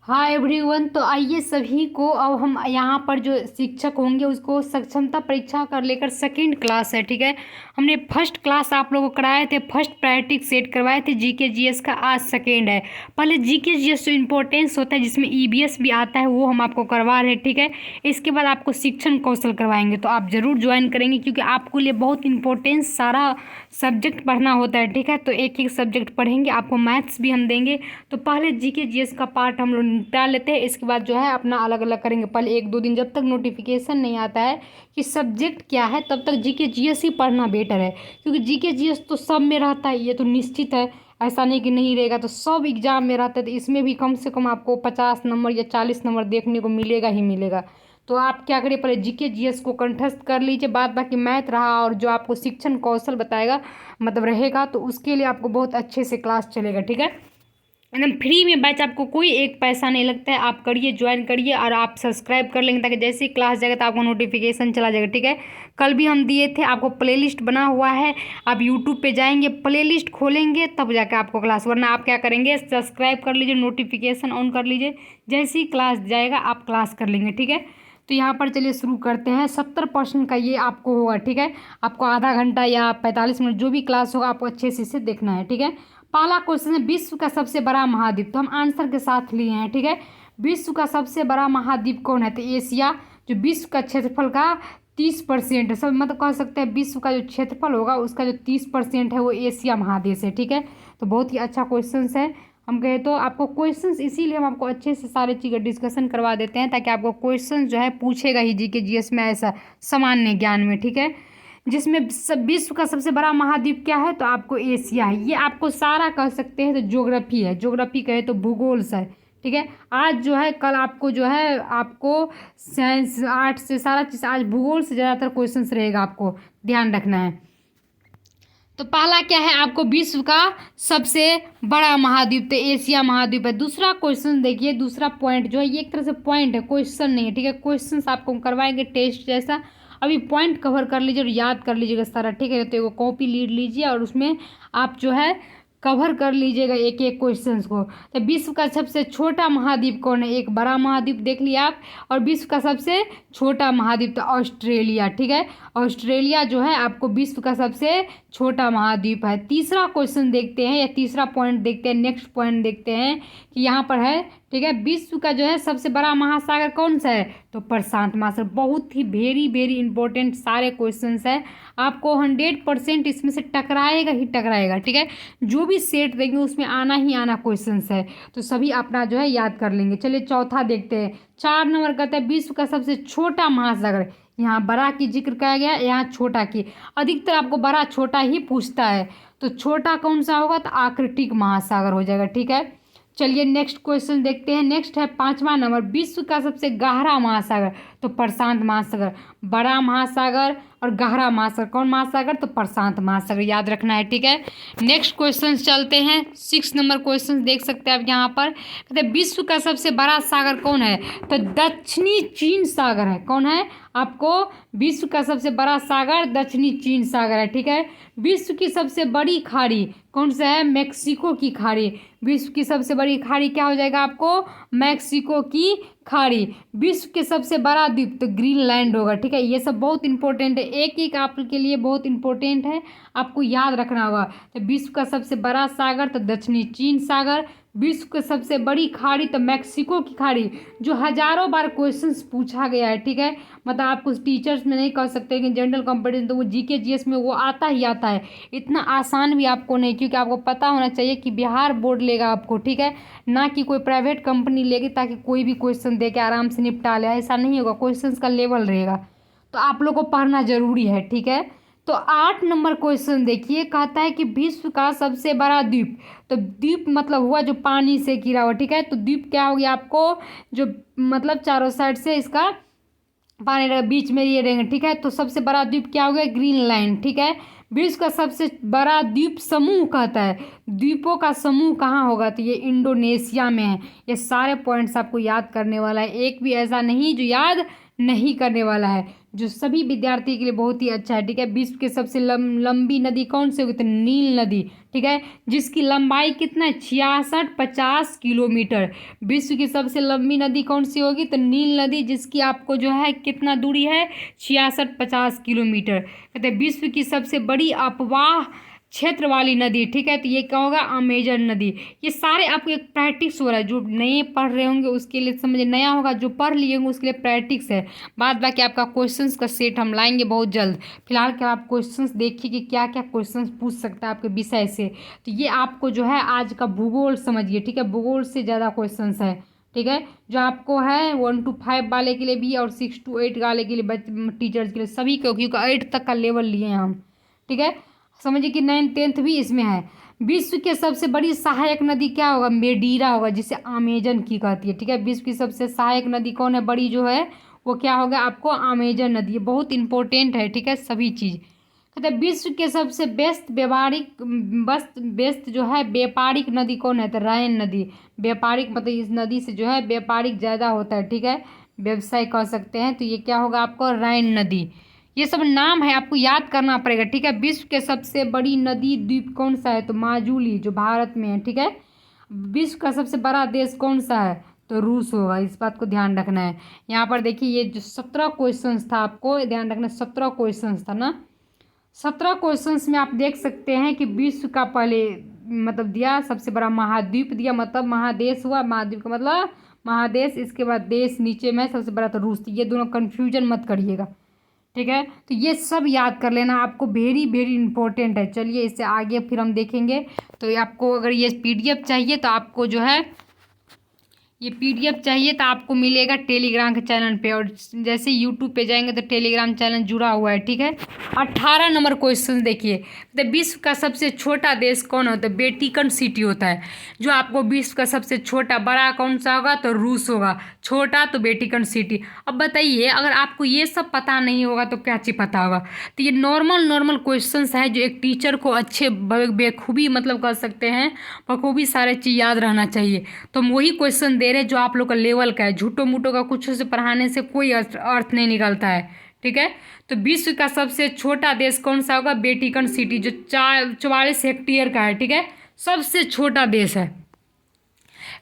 हाँ एवरीवन, तो आइए सभी को अब हम यहाँ पर जो शिक्षक होंगे उसको सक्षमता परीक्षा कर लेकर सेकंड क्लास है। ठीक है, हमने फर्स्ट क्लास आप लोगों को कराए थे, फर्स्ट प्रायोरिटी सेट करवाए थे जीके जीएस का, आज सेकंड है। पहले जीके जीएस जो इम्पोर्टेंस होता है जिसमें ईबीएस भी आता है वो हम आपको करवा रहे हैं। ठीक है, इसके बाद आपको शिक्षण कौशल करवाएंगे, तो आप ज़रूर ज्वाइन करेंगे क्योंकि आपको लिए बहुत इंपॉर्टेंस सारा सब्जेक्ट पढ़ना होता है। ठीक है, तो एक एक सब्जेक्ट पढ़ेंगे, आपको मैथ्स भी हम देंगे। तो पहले जीके जीएस का पार्ट हम लोग निपटा लेते हैं, इसके बाद जो है अपना अलग अलग करेंगे। पहले एक दो दिन जब तक नोटिफिकेशन नहीं आता है कि सब्जेक्ट क्या है तब तक जीके जीएस ही पढ़ना बेटर है, क्योंकि जीके जीएस तो सब में रहता है, ये तो निश्चित है। ऐसा नहीं कि नहीं रहेगा, तो सब एग्जाम में रहता है, तो इसमें भी कम से कम आपको 50 नंबर या 40 नंबर देखने को मिलेगा ही मिलेगा। तो आप क्या करिए, पहले जीके जीएस को कंठस्थ कर लीजिए, बाद बाकी मैथ रहा और जो आपको शिक्षण कौशल बताएगा मतलब रहेगा, तो उसके लिए आपको बहुत अच्छे से क्लास चलेगा। ठीक है, एकदम फ्री में बैच, आपको कोई एक पैसा नहीं लगता है। आप करिए, ज्वाइन करिए और आप सब्सक्राइब कर लेंगे ताकि जैसे ही क्लास जाएगा तो आपको नोटिफिकेशन चला जाएगा। ठीक है, कल भी हम दिए थे, आपको प्लेलिस्ट बना हुआ है, आप यूट्यूब पे जाएंगे, प्लेलिस्ट खोलेंगे तब जाके आपको क्लास, वरना आप क्या करेंगे, सब्सक्राइब कर लीजिए, नोटिफिकेशन ऑन कर लीजिए, जैसे ही क्लास जाएगा आप क्लास कर लेंगे। ठीक है, तो यहाँ पर चलिए शुरू करते हैं। 70% का ये आपको होगा। ठीक है, आपको आधा घंटा या 45 मिनट जो भी क्लास होगा आपको अच्छे से इसे देखना है। ठीक है, पहला क्वेश्चन है, विश्व का सबसे बड़ा महाद्वीप, तो हम आंसर के साथ लिए हैं। ठीक है, विश्व का सबसे बड़ा महाद्वीप कौन है, तो एशिया, जो विश्व का क्षेत्रफल का 30% है, सब मतलब कह सकते हैं विश्व का जो क्षेत्रफल होगा उसका जो 30% है वो एशिया महादेश है। ठीक है, तो बहुत ही अच्छा क्वेश्चन है। हम कहें तो आपको क्वेश्चंस इसीलिए हम आपको अच्छे से सारे चीज़ें डिस्कशन करवा देते हैं ताकि आपको क्वेश्चन जो है पूछेगा ही जीके जीएस में, ऐसा सामान्य ज्ञान में। ठीक है, जिसमें विश्व का सबसे बड़ा महाद्वीप क्या है, तो आपको एशिया है। ये आपको सारा कह सकते हैं तो ज्योग्राफी है, ज्योग्राफी कहे तो भूगोल है। ठीक है, आज जो है कल आपको जो है आपको साइंस आर्ट से सारा चीज़, आज भूगोल से ज़्यादातर क्वेश्चंस रहेगा, आपको ध्यान रखना है। तो पहला क्या है, आपको विश्व का सबसे बड़ा महाद्वीप तो एशिया महाद्वीप है। दूसरा क्वेश्चन देखिए, दूसरा पॉइंट जो है ये एक तरह से पॉइंट है, क्वेश्चन नहीं है। ठीक है, क्वेश्चन आपको हम करवाएंगे टेस्ट जैसा, अभी पॉइंट कवर कर लीजिए और याद कर लीजिएगा सारा। ठीक है, तो एगो कॉपी लीड लीजिए और उसमें आप जो है कवर कर लीजिएगा एक एक क्वेश्चंस को। तो विश्व का सबसे छोटा महाद्वीप कौन है, एक बड़ा महाद्वीप देख लिया आप, और विश्व का सबसे छोटा महाद्वीप तो ऑस्ट्रेलिया। ठीक है, ऑस्ट्रेलिया जो है आपको विश्व का सबसे छोटा महाद्वीप है। तीसरा क्वेश्चन देखते हैं या तीसरा पॉइंट देखते हैं, नेक्स्ट पॉइंट देखते हैं कि यहाँ पर है। ठीक है, विश्व का जो है सबसे बड़ा महासागर कौन सा है, तो प्रशांत महासागर। बहुत ही वेरी वेरी इंपॉर्टेंट सारे क्वेश्चंस है, आपको 100% इसमें से टकराएगा ही टकराएगा। ठीक है, जो भी सेट देंगे उसमें आना ही आना क्वेश्चंस है, तो सभी अपना जो है याद कर लेंगे। चलिए चौथा देखते हैं, 4 नंबर कहते हैं विश्व का सबसे छोटा महासागर। यहाँ बड़ा की जिक्र किया गया, यहाँ छोटा की, अधिकतर आपको बड़ा छोटा ही पूछता है, तो छोटा कौन सा होगा, तो आर्कटिक महासागर हो जाएगा। ठीक है, चलिए नेक्स्ट क्वेश्चन देखते हैं। नेक्स्ट है 5वां नंबर, विश्व का सबसे गहरा महासागर, तो प्रशांत महासागर। बड़ा महासागर और गहरा महासागर, कौन महासागर, तो प्रशांत महासागर, याद रखना है। ठीक है, नेक्स्ट क्वेश्चन चलते हैं। 6 नंबर क्वेश्चन देख सकते हैं आप यहाँ पर, कहते हैं विश्व का सबसे बड़ा सागर कौन है, तो दक्षिणी चीन सागर है। कौन है, आपको विश्व का सबसे बड़ा सागर दक्षिणी चीन सागर है। ठीक है, विश्व की सबसे बड़ी खाड़ी कौन सा है, मैक्सिको की खाड़ी। विश्व की सबसे बड़ी खाड़ी क्या हो जाएगा आपको, मैक्सिको की खाड़ी। विश्व के सबसे बड़ा द्वीप तो ग्रीनलैंड होगा। ठीक है, ये सब बहुत इंपॉर्टेंट है, एक एक आपके लिए बहुत इंपॉर्टेंट है, आपको याद रखना होगा। तो विश्व का सबसे बड़ा सागर तो दक्षिणी चीन सागर, विश्व की सबसे बड़ी खाड़ी तो मैक्सिको की खाड़ी, जो हजारों बार क्वेश्चंस पूछा गया है। ठीक है, मतलब आप कुछ टीचर्स में नहीं कह सकते कि जनरल कंपटीशन, तो वो जीके जीएस में वो आता ही आता है, इतना आसान भी आपको नहीं, क्योंकि आपको पता होना चाहिए कि बिहार बोर्ड लेगा आपको। ठीक है, ना कि कोई प्राइवेट कंपनी लेगी ताकि कोई भी क्वेश्चन दे के आराम से निपटा ले, ऐसा नहीं होगा, क्वेश्चन का लेवल रहेगा, तो आप लोग को पढ़ना जरूरी है। ठीक है, तो 8 नंबर क्वेश्चन देखिए, कहता है कि विश्व का सबसे बड़ा द्वीप, तो द्वीप मतलब हुआ जो पानी से घिरा हुआ। ठीक है, तो द्वीप क्या हो गया आपको, जो मतलब चारों साइड से इसका पानी रहेगा, बीच में ये रहेंगे। ठीक है, तो सबसे बड़ा द्वीप क्या हो गया, ग्रीनलैंड। ठीक है, विश्व का सबसे बड़ा द्वीप समूह कहता है, द्वीपों का समूह कहाँ होगा, तो ये इंडोनेशिया में है। ये सारे पॉइंट्स आपको याद करने वाला है, एक भी ऐसा नहीं जो याद नहीं करने वाला है, जो सभी विद्यार्थी के लिए बहुत ही अच्छा है। ठीक है, विश्व की सबसे लंबी नदी कौन सी होगी? तो नील नदी। ठीक है, जिसकी लंबाई कितना है? 6650 किलोमीटर। विश्व की सबसे लंबी नदी कौन सी होगी? तो नील नदी, जिसकी आपको जो है कितना दूरी है? 6650 किलोमीटर। कहते हैं विश्व की सबसे बड़ी अपवाह क्षेत्र वाली नदी। ठीक है, तो ये क्या होगा? अमेजन नदी। ये सारे आपको एक प्रैक्टिस हो रहा है, जो नए पढ़ रहे होंगे उसके लिए समझ नया होगा, जो पढ़ लिए होंगे उसके लिए प्रैक्टिस है। बाद बाकी आपका क्वेश्चंस का सेट हम लाएंगे बहुत जल्द। फिलहाल क्या आप क्वेश्चंस देखिए कि क्या क्या क्वेश्चंस पूछ सकता है आपके विषय से। तो ये आपको जो है आज का भूगोल समझिए। ठीक है, भूगोल से ज़्यादा क्वेश्चंस है। ठीक है, जो आपको है 1 to 5 वाले के लिए भी और 6 to 8 वाले के लिए टीचर्स के लिए सभी को, क्योंकि 8 तक का लेवल लिए हैं हम। ठीक है, समझिए कि 9th 10th भी इसमें है। विश्व के सबसे बड़ी सहायक नदी क्या होगा? मेडीरा होगा, जिसे अमेजन की कहती है। ठीक है, विश्व की सबसे सहायक नदी कौन है? बड़ी जो है वो क्या होगा आपको? अमेजन नदी। ये बहुत इंपॉर्टेंट है। ठीक है, सभी चीज़ कहते हैं विश्व के सबसे व्यस्त जो है व्यापारिक नदी कौन है? तो राइन नदी। व्यापारिक मतलब इस नदी से जो है व्यापारिक ज़्यादा होता है। ठीक है, व्यवसाय कह सकते हैं, तो ये क्या होगा आपको? राइन नदी। ये सब नाम है, आपको याद करना पड़ेगा। ठीक है, विश्व के सबसे बड़ी नदी द्वीप कौन सा है? तो माजुली, जो भारत में है। ठीक है, विश्व का सबसे बड़ा देश कौन सा है? तो रूस होगा। इस बात को ध्यान रखना है। यहाँ पर देखिए, ये जो 17 क्वेश्चन था आपको ध्यान रखना, 17 क्वेश्चन था ना। 17 क्वेश्चंस में आप देख सकते हैं कि विश्व का पहले मतलब दिया, सबसे बड़ा महाद्वीप दिया, मतलब महादेश हुआ, महाद्वीप का मतलब महादेश, इसके बाद देश नीचे में सबसे बड़ा तो रूस। ये दोनों कन्फ्यूजन मत करिएगा। ठीक है, तो ये सब याद कर लेना, आपको वेरी वेरी इंपॉर्टेंट है। चलिए इससे आगे फिर हम देखेंगे। तो आपको अगर ये PDF चाहिए तो आपको जो है ये PDF चाहिए तो आपको मिलेगा टेलीग्राम के चैनल पे, और जैसे यूट्यूब पे जाएंगे तो टेलीग्राम चैनल जुड़ा हुआ है। ठीक है, 18 नंबर क्वेश्चन देखिए। तो विश्व का सबसे छोटा देश कौन होता है? वेटिकन सिटी होता है। जो आपको विश्व का सबसे छोटा, बड़ा कौन सा होगा? तो रूस होगा, छोटा तो वेटिकन सिटी। अब बताइए, अगर आपको ये सब पता नहीं होगा तो क्या चीज़ पता होगा? तो ये नॉर्मल क्वेश्चन है, जो एक टीचर को अच्छे बेखूबी मतलब कर सकते हैं, बखूबी सारे चीज़ याद रहना चाहिए। तो हम वही क्वेश्चन दे रहे जो आप लोग का लेवल का है। झूठो मूठो का कुछ से पढ़ाने से कोई अर्थ नहीं निकलता है। ठीक है, तो विश्व का सबसे छोटा देश कौन सा होगा? वेटिकन सिटी, जो 44 हेक्टेयर का है। ठीक है, सबसे छोटा देश है।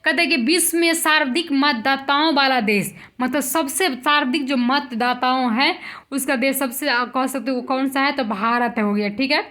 कहते हैं कि विश्व में सर्वाधिक मतदाताओं वाला देश, मतलब सबसे सर्वाधिक जो मतदाताओं है उसका देश सबसे कह सकते हो कौन सा है? तो भारत है, हो गया। ठीक है,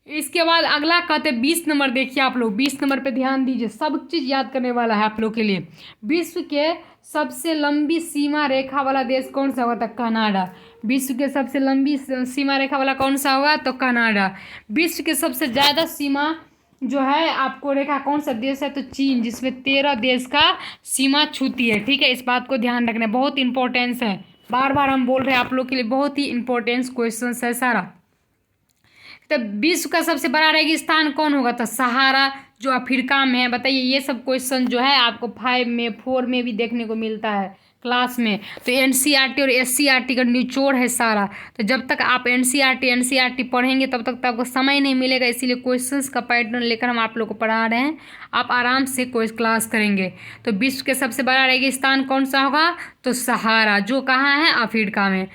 इसके बाद अगला कहते हैं 20 नंबर। देखिए आप लोग 20 नंबर पे ध्यान दीजिए, सब चीज़ याद करने वाला है आप लोग के लिए। विश्व के सबसे लंबी सीमा रेखा वाला देश कौन सा होगा? तो कनाडा। विश्व के सबसे लंबी सीमा रेखा वाला कौन सा होगा? तो कनाडा। विश्व के सबसे ज़्यादा सीमा जो है आपको रेखा कौन सा देश है? तो चीन, जिसमें 13 देश का सीमा छूती है। ठीक है, इस बात को ध्यान रखना, बहुत इंपॉर्टेंस है। बार बार हम बोल रहे हैं आप लोग के लिए, बहुत ही इंपॉर्टेंस क्वेश्चन है सारा। तो विश्व का सबसे बड़ा रेगिस्तान कौन होगा? तो सहारा, जो अफ्रीका में है। बताइए, ये सब क्वेश्चन जो है आपको 5 में 4 में भी देखने को मिलता है क्लास में। तो NCERT और SCERT का निचोड़ है सारा। तो जब तक आप NCERT पढ़ेंगे तब तक तो आपको समय नहीं मिलेगा, इसीलिए क्वेश्चंस का पैटर्न लेकर हम आप लोग को पढ़ा रहे हैं। आप आराम से कोई क्लास करेंगे। तो विश्व के सबसे बड़ा रेगिस्तान कौन सा होगा? तो सहारा, जो कहाँ है? अफ्रीका में।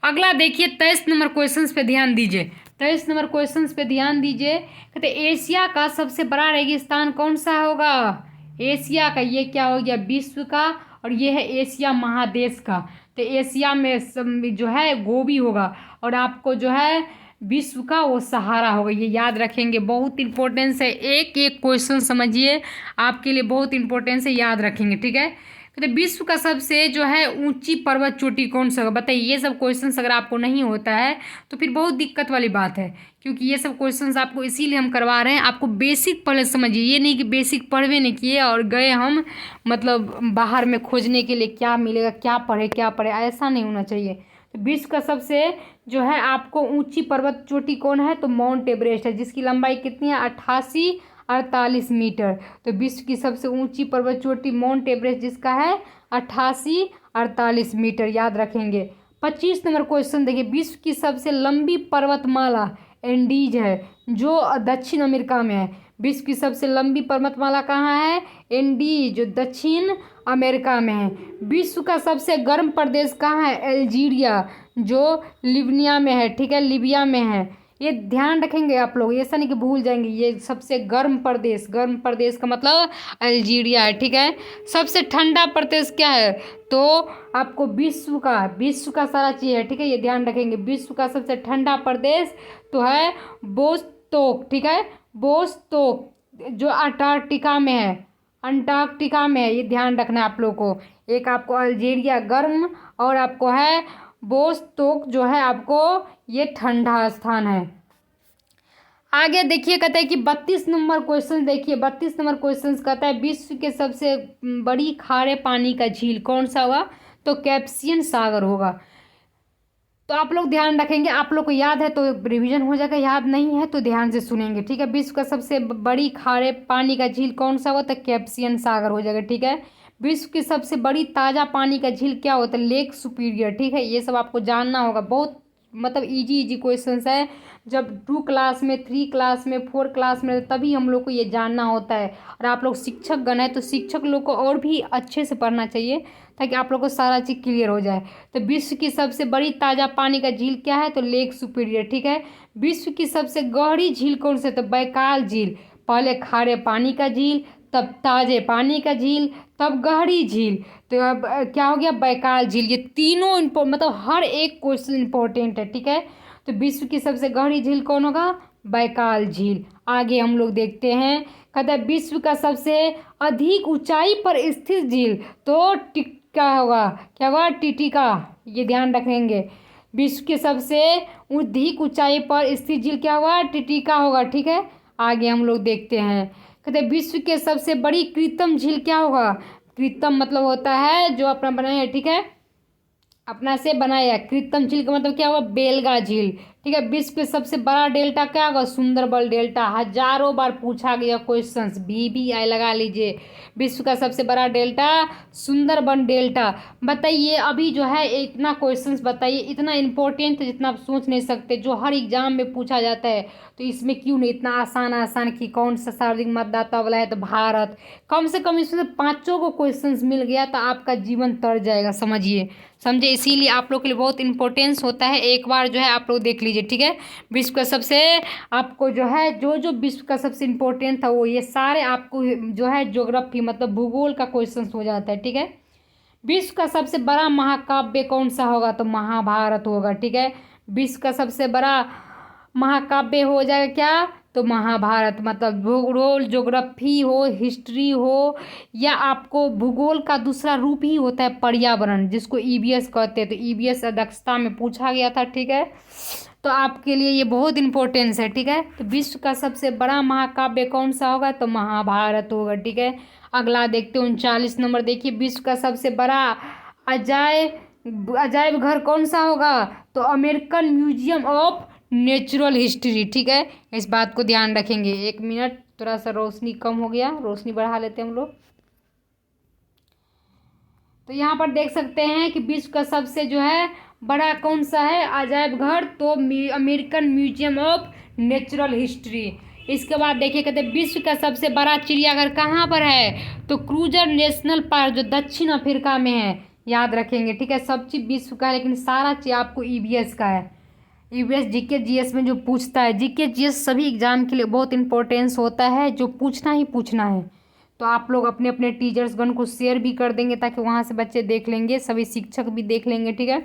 अगला देखिए 23 नंबर क्वेश्चन पे ध्यान दीजिए। 23 नंबर क्वेश्चन पे ध्यान दीजिए। कहते एशिया का सबसे बड़ा रेगिस्तान कौन सा होगा? एशिया का, ये क्या हो गया? विश्व का, और ये है एशिया महादेश का। तो एशिया में जो है गोबी होगा, और आपको जो है विश्व का वो सहारा होगा। ये याद रखेंगे, बहुत इंपॉर्टेंस है। एक एक क्वेश्चन समझिए, आपके लिए बहुत इंपॉर्टेंस है, याद रखेंगे। ठीक है, तो विश्व का सबसे जो है ऊंची पर्वत चोटी कौन सा होगा? बताइए, ये सब क्वेश्चंस अगर आपको नहीं होता है तो फिर बहुत दिक्कत वाली बात है, क्योंकि ये सब क्वेश्चंस आपको इसीलिए हम करवा रहे हैं। आपको बेसिक पहले समझिए, ये नहीं कि बेसिक पढ़वे नहीं किए और गए हम मतलब बाहर में खोजने के लिए क्या मिलेगा, क्या पढ़े, ऐसा नहीं होना चाहिए। तो विश्व का सबसे जो है आपको ऊंची पर्वत चोटी कौन है? तो माउंट एवरेस्ट है, जिसकी लंबाई कितनी है? 88-48 मीटर। तो विश्व की सबसे ऊंची पर्वत चोटी माउंट एवरेस्ट, जिसका है 88-48 मीटर, याद रखेंगे। 25 नंबर क्वेश्चन देखिए, विश्व की सबसे लंबी पर्वतमाला एंडीज है, जो दक्षिण अमेरिका में है। विश्व की सबसे लंबी पर्वतमाला कहाँ है? एंडीज, जो दक्षिण अमेरिका में है। विश्व का सबसे गर्म प्रदेश कहाँ है? अल्जीरिया, जो लिबिया में है, ठीक है, लीबिया में है। ये ध्यान रखेंगे आप लोग, ऐसा नहीं कि भूल जाएंगे। ये सबसे गर्म प्रदेश का मतलब अल्जीरिया है, ठीक है। सबसे ठंडा प्रदेश क्या है? तो आपको विश्व का सारा चीज़ है, ठीक है, ये ध्यान रखेंगे। विश्व का सबसे ठंडा प्रदेश तो है बोस्तोक, ठीक है, बोस्तोक, जो अंटार्कटिका में है, ये ध्यान रखना है आप लोग को। एक आपको अल्जीरिया गर्म और आपको है बोस्तोक जो है आपको ये ठंडा स्थान है। आगे देखिए, कहते हैं कि 32 नंबर क्वेश्चन देखिए, 32 नंबर क्वेश्चन कहता है विश्व के सबसे बड़ी खारे पानी का झील कौन सा होगा? तो कैस्पियन सागर होगा। तो आप लोग ध्यान रखेंगे, आप लोग को याद है तो रिवीजन हो जाएगा, याद नहीं है तो ध्यान से सुनेंगे, ठीक है। विश्व का सबसे बड़ी खारे पानी का झील कौन सा होता है? कैस्पियन सागर हो जाएगा, ठीक है। विश्व की सबसे बड़ी ताज़ा पानी का झील क्या होता है? लेक सुपीरियर, ठीक है। ये सब आपको जानना होगा, बहुत मतलब इजी क्वेश्चंस है। जब 2 क्लास में, 3 क्लास में, 4 क्लास में, तभी हम लोग को ये जानना होता है। और आप लोग शिक्षक गण है तो शिक्षक लोग को और भी अच्छे से पढ़ना चाहिए ताकि आप लोग को सारा चीज़ क्लियर हो जाए। तो विश्व की सबसे बड़ी ताज़ा पानी का झील क्या है? तो लेक सुपीरियर, ठीक है। विश्व की सबसे गहरी झील कौन सी? तो बैकाल झील। पहले खारे पानी का झील, तब ताजे पानी का झील, तब गहरी झील। तो अब क्या हो गया? बैकाल झील। ये तीनों मतलब हर एक क्वेश्चन इंपॉर्टेंट है, ठीक है। तो विश्व की सबसे गहरी झील कौन होगा? बैकाल झील। आगे हम लोग देखते हैं, कहता है विश्व का सबसे अधिक ऊंचाई पर स्थित झील तो क्या होगा? क्या होगा? टिटिका, ये ध्यान रखेंगे। विश्व के सबसे अधिक ऊंचाई पर स्थित झील क्या होगा? टिटिका होगा, ठीक है। आगे हम लोग देखते हैं, कहते हैं विश्व के सबसे बड़ी कृत्रिम झील क्या होगा? कृत्रिम मतलब होता है जो अपना बनाया है, ठीक है, अपना से बनाया। कृत्रिम झील का मतलब क्या होगा? बेलगा झील, ठीक है। विश्व के सबसे बड़ा डेल्टा क्या होगा? सुंदरबन डेल्टा। हजारों बार पूछा गया क्वेश्चंस, BBI लगा लीजिए। विश्व का सबसे बड़ा डेल्टा सुंदरबन डेल्टा। बताइए अभी जो है इतना क्वेश्चंस बताइए, इतना इंपॉर्टेंट है जितना आप सोच नहीं सकते, जो हर एग्जाम में पूछा जाता है। तो इसमें क्यों नहीं इतना आसान कि कौन सा सर्वाधिक मतदाता वाला है? तो भारत। कम से कम इसमें 5 को क्वेश्चंस मिल गया तो आपका जीवन तर जाएगा, समझे। इसीलिए आप लोग के लिए बहुत इंपॉर्टेंस होता है, एक बार जो है आप लोग देख लीजिए, ठीक है। विश्व का सबसे आपको जो है जो विश्व का सबसे इंपॉर्टेंट था वो ये सारे आपको जो है ज्योग्राफी मतलब भूगोल का क्वेश्चन हो जाता है, ठीक है। विश्व का सबसे बड़ा महाकाव्य कौन सा होगा? तो महाभारत होगा, ठीक है। विश्व का सबसे बड़ा महाकाव्य हो जाएगा क्या? तो महाभारत। मतलब भूगोल, ज्योग्राफी हो, हिस्ट्री हो, या आपको भूगोल का दूसरा रूप ही होता है पर्यावरण, जिसको EVS कहते हैं। तो EVS दक्षता में पूछा गया था, ठीक है। तो आपके लिए ये बहुत इंपॉर्टेंस है, ठीक है। तो विश्व का सबसे बड़ा महाकाव्य कौन सा होगा? तो महाभारत होगा, ठीक है। अगला देखते हैं 39 नंबर देखिए, विश्व का सबसे बड़ा अजायब घर कौन सा होगा? तो American museum of natural history, ठीक है। इस बात को ध्यान रखेंगे। 1 मिनट, थोड़ा सा रोशनी कम हो गया, रोशनी बढ़ा लेते हैं हम लोग। तो यहाँ पर देख सकते हैं कि विश्व का सबसे जो है बड़ा कौन सा है अजायब घर? तो American museum of natural history. इसके बाद देखिए, कहते हैं विश्व का सबसे बड़ा चिड़ियाघर कहाँ पर है? तो क्रूजर नेशनल पार्क, जो दक्षिण अफ्रीका में है, याद रखेंगे, ठीक है। सब चीज़ विश्व का है लेकिन सारा चीज़ आपको EVS का है। EVS GK GS में जो पूछता है, GK GS सभी एग्जाम के लिए बहुत इंपॉर्टेंस होता है, जो पूछना ही पूछना है। तो आप लोग अपने अपने टीचर्स गण को शेयर भी कर देंगे ताकि वहाँ से बच्चे देख लेंगे, सभी शिक्षक भी देख लेंगे, ठीक है।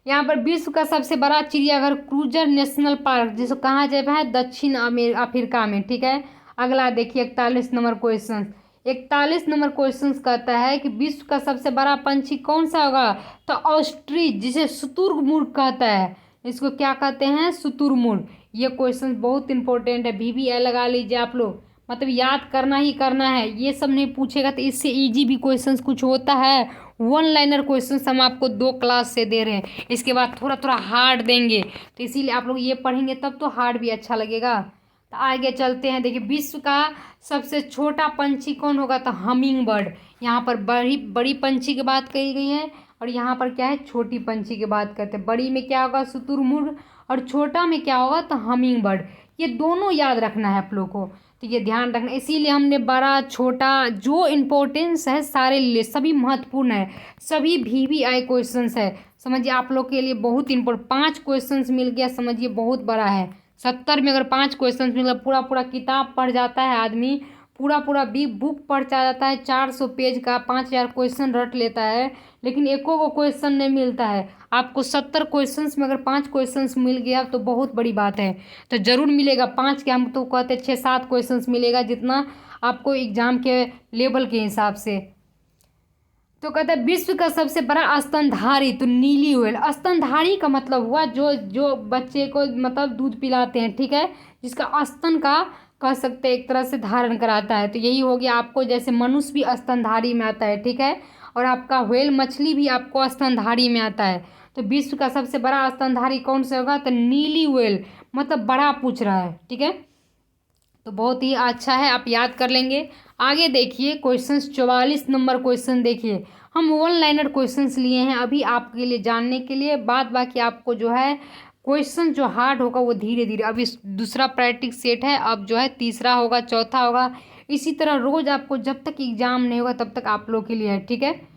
यहाँ पर विश्व का सबसे बड़ा चिड़ियाघर क्रूजर नेशनल पार्क, जिसको कहाँ जगह है? दक्षिण अफ्रीका में, ठीक है। अगला देखिए 41 नंबर क्वेश्चन। 41 नंबर क्वेश्चन कहता है कि विश्व का सबसे बड़ा पंछी कौन सा होगा? तो ऑस्ट्रिच, जिसे शुतुरमुर्ग कहता है। इसको क्या कहते हैं? शुतुरमुर्ग। ये क्वेश्चन बहुत इंपॉर्टेंट है, BBI लगा लीजिए आप लोग, मतलब याद करना ही करना है। ये सब नहीं पूछेगा तो इससे इजी भी क्वेश्चंस कुछ होता है। 1 लाइनर क्वेश्चंस हम आपको 2 क्लास से दे रहे हैं, इसके बाद थोड़ा थोड़ा हार्ड देंगे। तो इसीलिए आप लोग ये पढ़ेंगे तब तो हार्ड भी अच्छा लगेगा। तो आगे चलते हैं, देखिए विश्व का सबसे छोटा पंछी कौन होगा? तो हमिंग बर्ड। यहाँ पर बड़ी पंछी की बात कही गई है और यहाँ पर क्या है? छोटी पंछी की बात करते हैं। बड़ी में क्या होगा? शुतुरमुर्ग, और छोटा में क्या होगा? तो हमिंग बर्ड। ये दोनों याद रखना है आप लोग को। तो ये ध्यान रखना, इसीलिए हमने बड़ा छोटा जो इम्पोर्टेंस है सारे ले, सभी महत्वपूर्ण है, सभी VVI क्वेश्चंस है। समझिए आप लोग के लिए बहुत इंपॉर्टेंट 5 क्वेश्चंस मिल गया, समझिए बहुत बड़ा है। 70 में अगर 5 क्वेश्चंस मिल गया, पूरा पूरा किताब पढ़ जाता है आदमी, पूरा पूरा भी बुक पढ़ जाता है, 400 पेज का 5000 क्वेश्चन रट लेता है, लेकिन एको को क्वेश्चन नहीं मिलता है। आपको 70 क्वेश्चंस में अगर 5 क्वेश्चंस मिल गया तो बहुत बड़ी बात है। तो ज़रूर मिलेगा 5 के, हम तो कहते 6-7 क्वेश्चंस मिलेगा, जितना आपको एग्जाम के लेवल के हिसाब से। तो कहते हैं विश्व का सबसे बड़ा स्तनधारी, तो नीली व्हेल। स्तनधारी का मतलब हुआ जो जो बच्चे को मतलब दूध पिलाते हैं, ठीक है, जिसका स्तन का कह सकते हैं एक तरह से धारण कराता है। तो यही हो गया आपको, जैसे मनुष्य भी स्तनधारी में आता है, ठीक है, और आपका व्हेल मछली भी आपको स्तनधारी में आता है। तो विश्व का सबसे बड़ा स्तनधारी कौन सा होगा, तो नीली व्हेल, मतलब बड़ा पूछ रहा है, ठीक है। तो बहुत ही अच्छा है, आप याद कर लेंगे। आगे देखिए क्वेश्चन 44 नंबर क्वेश्चन देखिए, हम वन लाइनर क्वेश्चंस लिए हैं अभी आपके लिए जानने के लिए, बाद बाकी आपको जो है क्वेश्चन जो हार्ड होगा वो धीरे धीरे, अभी दूसरा प्रैक्टिस सेट है, अब जो है तीसरा होगा, चौथा होगा, इसी तरह रोज आपको जब तक एग्जाम नहीं होगा तब तक आप लोग के लिए है, ठीक है।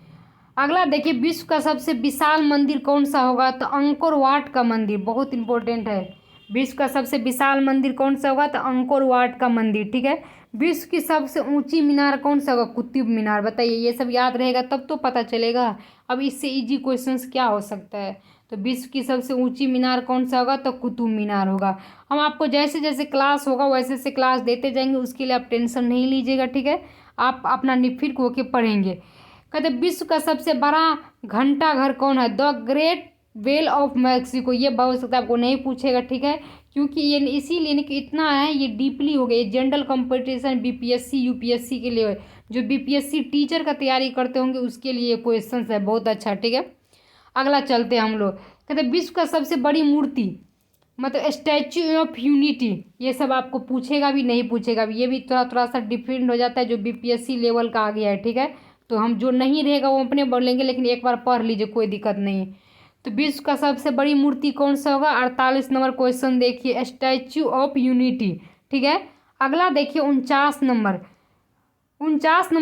अगला देखिए, विश्व का सबसे विशाल मंदिर कौन सा होगा, तो अंकोर वाट का मंदिर, बहुत इंपॉर्टेंट है। विश्व का सबसे विशाल मंदिर कौन सा होगा, तो अंकोर वाट का मंदिर, ठीक है। विश्व की सबसे ऊंची मीनार कौन सा होगा, कुतुब मीनार। बताइए, ये सब याद रहेगा तब तो पता चलेगा। अब इससे इजी क्वेश्चंस क्या हो सकता है, तो विश्व की सबसे ऊंची मीनार कौन सा होगा, तो कुतुब मीनार होगा। हम आपको जैसे जैसे क्लास होगा वैसे वैसे क्लास देते जाएंगे, उसके लिए आप टेंशन नहीं लीजिएगा, ठीक है। आप अपना निफिर होके पढ़ेंगे। कहते विश्व का सबसे बड़ा घंटा घर कौन है, the great well of Mexico. ये बहुत सकता है आपको नहीं पूछेगा, ठीक है, क्योंकि ये इसीलिए नहीं कि इतना है, ये डीपली हो गया, ये जनरल कंपटीशन BPSC UPSC के लिए, जो BPSC टीचर का तैयारी करते होंगे उसके लिए क्वेश्चन है, बहुत अच्छा, ठीक है। अगला चलते हैं हम लोग। कहते विश्व का सबसे बड़ी मूर्ति, मतलब स्टैच्यू ऑफ यूनिटी, ये सब आपको पूछेगा भी नहीं पूछेगा भी, ये भी थोड़ा थोड़ा सा डिफरेंट हो जाता है, जो BPSC लेवल का आ गया है, ठीक है। तो हम जो नहीं रहेगा वो अपने बोलेंगे, लेकिन एक बार पढ़ लीजिए, कोई दिक्कत नहीं है। तो विश्व का सबसे बड़ी मूर्ति कौन सा होगा, 48 नंबर क्वेश्चन देखिए, स्टैच्यू ऑफ यूनिटी, ठीक है। अगला देखिए 49 नंबर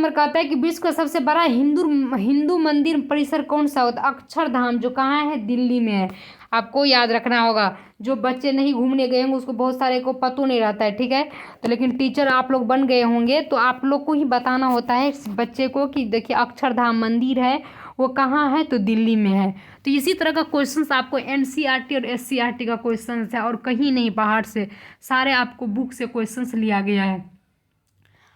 कहता है कि विश्व का सबसे बड़ा हिंदू मंदिर परिसर कौन सा होता है, अक्षरधाम, जो कहाँ है, दिल्ली में है। आपको याद रखना होगा, जो बच्चे नहीं घूमने गए होंगे उसको बहुत सारे को पता नहीं रहता है, ठीक है। तो लेकिन टीचर आप लोग बन गए होंगे तो आप लोग को ही बताना होता है इस बच्चे को कि देखिए अक्षरधाम मंदिर है, वो कहाँ है, तो दिल्ली में है। तो इसी तरह का क्वेश्चंस आपको NCERT और SCERT का क्वेश्चंस है, और कहीं नहीं बाहर से, सारे आपको बुक से क्वेश्चंस लिया गया है।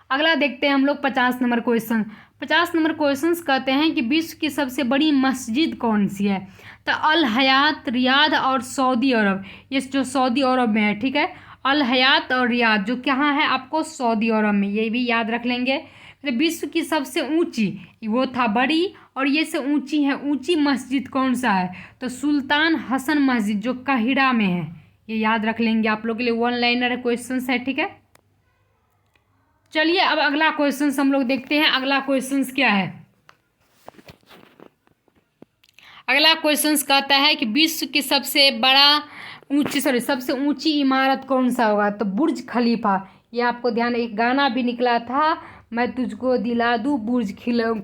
अगला देखते हैं हम लोग 50 नंबर क्वेश्चन। 50 नंबर क्वेश्चंस कहते हैं कि विश्व की सबसे बड़ी मस्जिद कौन सी है, तो अल हयात, रियाद और सऊदी अरब, ये जो सऊदी अरब में है, ठीक है। अल हयात और रियाद जो कहाँ है, आपको सऊदी अरब में, ये भी याद रख लेंगे। तो विश्व की सबसे ऊंची, वो था बड़ी और ये से ऊंची है, ऊंची मस्जिद कौन सा है, तो सुल्तान हसन मस्जिद जो काहिरा में है, ये याद रख लेंगे, आप लोग के लिए वन लाइनर क्वेश्चन है, ठीक है। चलिए अब अगला क्वेश्चन हम लोग देखते हैं, अगला क्वेश्चन क्या है। अगला क्वेश्चन कहता है कि विश्व की सबसे ऊंची इमारत कौन सा होगा, तो बुर्ज खलीफा। ये आपको ध्यान, एक गाना भी निकला था, मैं तुझको दिला दूँ बुर्ज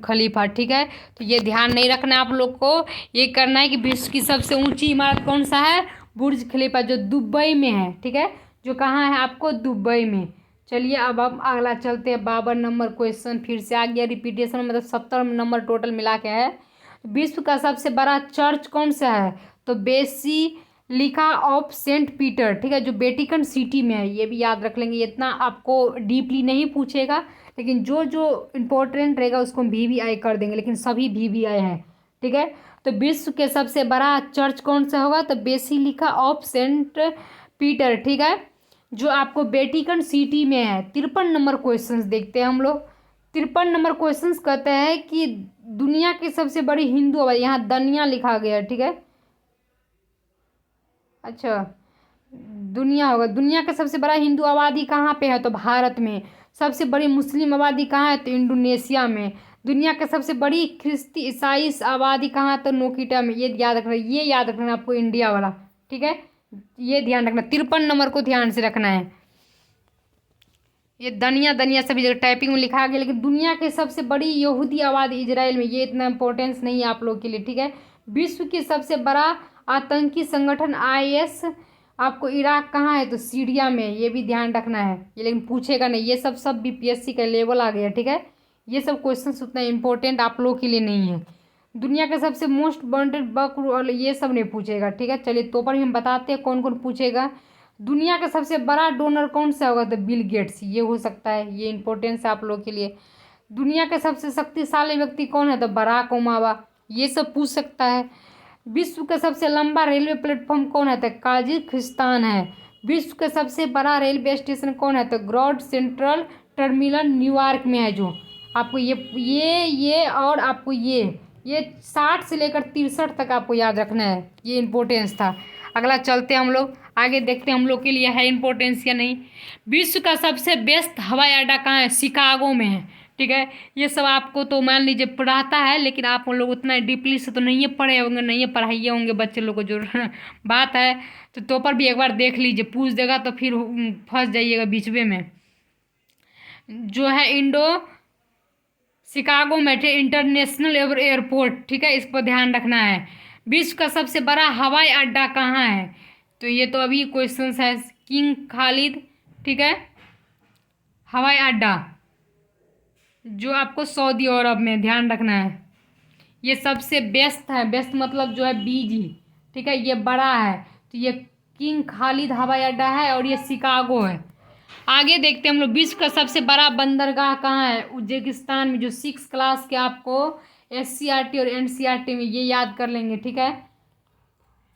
खलीफा, ठीक है। तो ये ध्यान नहीं रखना आप लोग को, ये करना है कि विश्व की सबसे ऊंची इमारत कौन सा है, बुर्ज खलीफा, जो दुबई में है, ठीक है, जो कहाँ है आपको, दुबई में। चलिए अब हम अगला चलते हैं, 52 नंबर क्वेश्चन फिर से आ गया रिपीटेशन, मतलब 70 नंबर टोटल मिला के है। विश्व का सबसे बड़ा चर्च कौन सा है, तो बेसिलिका ऑफ सेंट पीटर, ठीक है, जो वेटिकन सिटी में है, ये भी याद रख लेंगे, इतना आपको डीपली नहीं पूछेगा, लेकिन जो जो इम्पोर्टेंट रहेगा उसको हम VVI कर देंगे, लेकिन सभी VVI है, ठीक है। तो विश्व के सबसे बड़ा चर्च कौन सा होगा, तो बेसिलिका ऑफ सेंट पीटर, ठीक है, जो आपको वेटिकन सिटी में है। 53 नंबर क्वेश्चंस देखते हैं हम लोग। 53 नंबर क्वेश्चंस कहते हैं कि दुनिया की सबसे बड़ी हिंदू आबादी, यहाँ दुनिया लिखा गया है, ठीक है, अच्छा दुनिया होगा, दुनिया का सबसे बड़ा हिंदू आबादी कहाँ पे है, तो भारत में। सबसे बड़ी मुस्लिम आबादी कहाँ है, तो इंडोनेशिया में। दुनिया की सबसे बड़ी ख्रिस्ती ईसाई आबादी कहाँ है, तो नोकिटा में। ये याद रखना आपको, इंडिया वाला, ठीक है, ये ध्यान रखना, 53 नंबर को ध्यान से रखना है। ये दनिया दनिया सभी जगह टाइपिंग में लिखा गया, लेकिन दुनिया के सबसे बड़ी यहूदी आबादी इजराइल में, ये इतना इंपॉर्टेंस नहीं है आप लोग के लिए, ठीक है। विश्व की सबसे बड़ा आतंकी संगठन IS आपको इराक कहाँ है, तो सीरिया में, ये भी ध्यान रखना है। ये लेकिन पूछेगा नहीं, ये सब BPSC का लेवल आ गया, ठीक है। ये सब क्वेश्चन उतना इंपॉर्टेंट आप लोग के लिए नहीं है। दुनिया के सबसे मोस्ट वांटेड बक, ये सब नहीं पूछेगा, ठीक है। चलिए तो पर हम बताते हैं कौन कौन पूछेगा। दुनिया का सबसे बड़ा डोनर कौन सा होगा, तो बिल गेट्स, ये हो सकता है, ये इंपॉर्टेंस है आप लोग के लिए। दुनिया के सबसे शक्तिशाली व्यक्ति कौन है, तो बराक ओबामा, ये सब पूछ सकता है। विश्व का सबसे लंबा रेलवे प्लेटफॉर्म कौन है, तो काजाकिस्तान है। विश्व का सबसे बड़ा रेलवे स्टेशन कौन है, तो ग्रॉड सेंट्रल टर्मिनल न्यूयॉर्क में है। जो आपको ये और आपको ये 60 से लेकर 63 तक आपको याद रखना है, ये इंपॉर्टेंस था। अगला चलते हैं हम लोग आगे, देखते हैं हम लोग के लिए है इंपॉर्टेंस या नहीं। विश्व का सबसे बेस्ट हवाई अड्डा कहाँ है, शिकागो में है, ठीक है। ये सब आपको तो मान लीजिए पढ़ाता है, लेकिन आप लोग उतना डीपली से तो नहीं पढ़े होंगे, नहीं पढ़ाइए होंगे बच्चे लोग को, जो बात है तो पर भी एक बार देख लीजिए, पूछ देगा तो फिर फंस जाइएगा बीचवे में। जो है शिकागो में इंटरनेशनल एयरपोर्ट, ठीक है, इस पर ध्यान रखना है। विश्व का सबसे बड़ा हवाई अड्डा कहाँ है, तो ये तो अभी क्वेश्चन है, किंग खालिद, ठीक है, हवाई अड्डा जो आपको सऊदी अरब में, ध्यान रखना है। ये सबसे बेस्ट है, बेस्ट मतलब जो है BG, ठीक है, ये बड़ा है, तो ये किंग खालिद हवाई अड्डा है और ये शिकागो है। आगे देखते हैं हम लोग, विश्व का सबसे बड़ा बंदरगाह कहाँ है, उज्बेकिस्तान में, जो 6 क्लास के आपको SCRT और NCRT में ये याद कर लेंगे, ठीक है।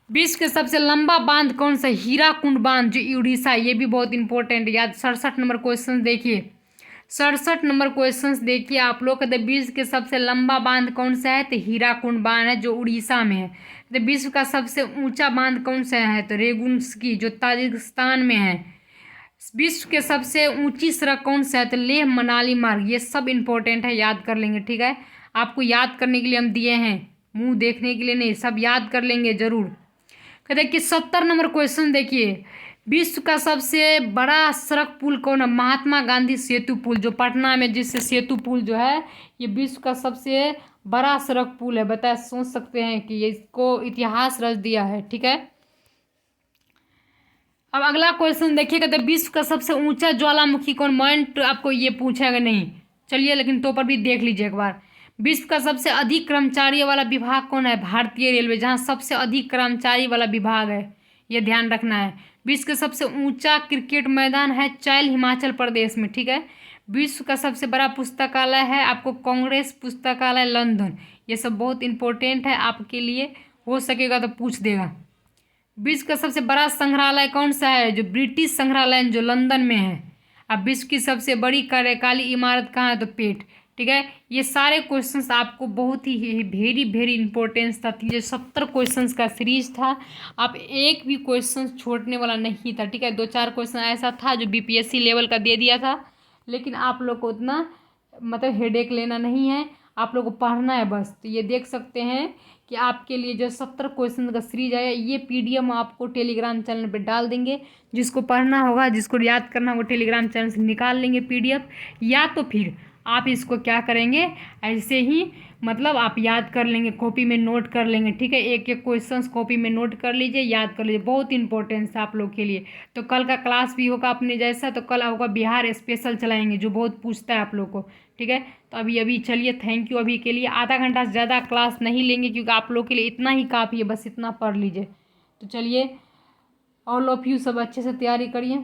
विश्व का सबसे लंबा बांध कौन सा, हीराकुंड बांध जो उड़ीसा, ये भी बहुत इंपॉर्टेंट याद। 67 नंबर क्वेश्चन देखिए, 67 नंबर क्वेश्चन देखिए आप लोग। कहते विश्व के सबसे लंबा बांध कौन सा है, तो हीराकुंड बांध है जो उड़ीसा में है। तो विश्व का सबसे ऊंचा बांध कौन सा है, तो रेगुनस्की जो ताजिकिस्तान में है। विश्व के सबसे ऊंची सड़क कौन सा है, तो लेह मनाली मार्ग, ये सब इंपॉर्टेंट है, याद कर लेंगे, ठीक है। आपको याद करने के लिए हम दिए हैं, मुंह देखने के लिए नहीं, सब याद कर लेंगे जरूर। कहते कि 70 नंबर क्वेश्चन देखिए, विश्व का सबसे बड़ा सड़क पुल कौन है, महात्मा गांधी सेतु पुल जो पटना में, जिससे सेतु पुल जो है ये विश्व का सबसे बड़ा सड़क पुल है। बताए, सोच सकते हैं कि इसको इतिहास रच दिया है, ठीक है। अब अगला क्वेश्चन देखिएगा, तो विश्व का सबसे ऊंचा ज्वालामुखी कौन, माउंट, आपको ये पूछेगा नहीं, चलिए लेकिन तो पर भी देख लीजिए एक बार। विश्व का सबसे अधिक कर्मचारी वाला विभाग कौन है, भारतीय रेलवे, जहाँ सबसे अधिक कर्मचारी वाला विभाग है, ये ध्यान रखना है। विश्व का सबसे ऊंचा क्रिकेट मैदान है चैल, हिमाचल प्रदेश में, ठीक है। विश्व का सबसे बड़ा पुस्तकालय है आपको कांग्रेस पुस्तकालय लंदन, ये सब बहुत इंपॉर्टेंट है आपके लिए, हो सकेगा तो पूछ देगा। विश्व का सबसे बड़ा संग्रहालय कौन सा है, जो ब्रिटिश संग्रहालय जो लंदन में है। अब विश्व की सबसे बड़ी कार्यकाली इमारत कहाँ है, तो पेट, ठीक है। ये सारे क्वेश्चंस आपको बहुत ही वेरी इंपॉर्टेंस था। ये 70 क्वेश्चंस का सीरीज था, आप एक भी क्वेश्चन छोड़ने वाला नहीं था, ठीक है। 2-4 क्वेश्चन ऐसा था जो BPSC लेवल का दे दिया था, लेकिन आप लोग को उतना मतलब हेडेक लेना नहीं है, आप लोग को पढ़ना है बस। तो ये देख सकते हैं कि आपके लिए जो 70 क्वेश्चन का सीरीज है, ये PDF आपको टेलीग्राम चैनल पे डाल देंगे। जिसको पढ़ना होगा, जिसको याद करना होगा, टेलीग्राम चैनल से निकाल लेंगे PDF, या तो फिर आप इसको क्या करेंगे, ऐसे ही मतलब आप याद कर लेंगे, कॉपी में नोट कर लेंगे, ठीक है। एक एक क्वेश्चंस कॉपी में नोट कर लीजिए, याद कर लीजिए, बहुत इंपॉर्टेंस है आप लोग के लिए। तो कल का क्लास भी होगा अपने जैसा, तो कल होगा बिहार स्पेशल चलाएंगे जो बहुत पूछता है आप लोग को, ठीक है। तो अभी चलिए, थैंक यू। अभी के लिए आधा घंटा से ज़्यादा क्लास नहीं लेंगे, क्योंकि आप लोग के लिए इतना ही काफ़ी है, बस इतना पढ़ लीजिए। तो चलिए, ऑल ऑफ यू सब अच्छे से तैयारी करिए।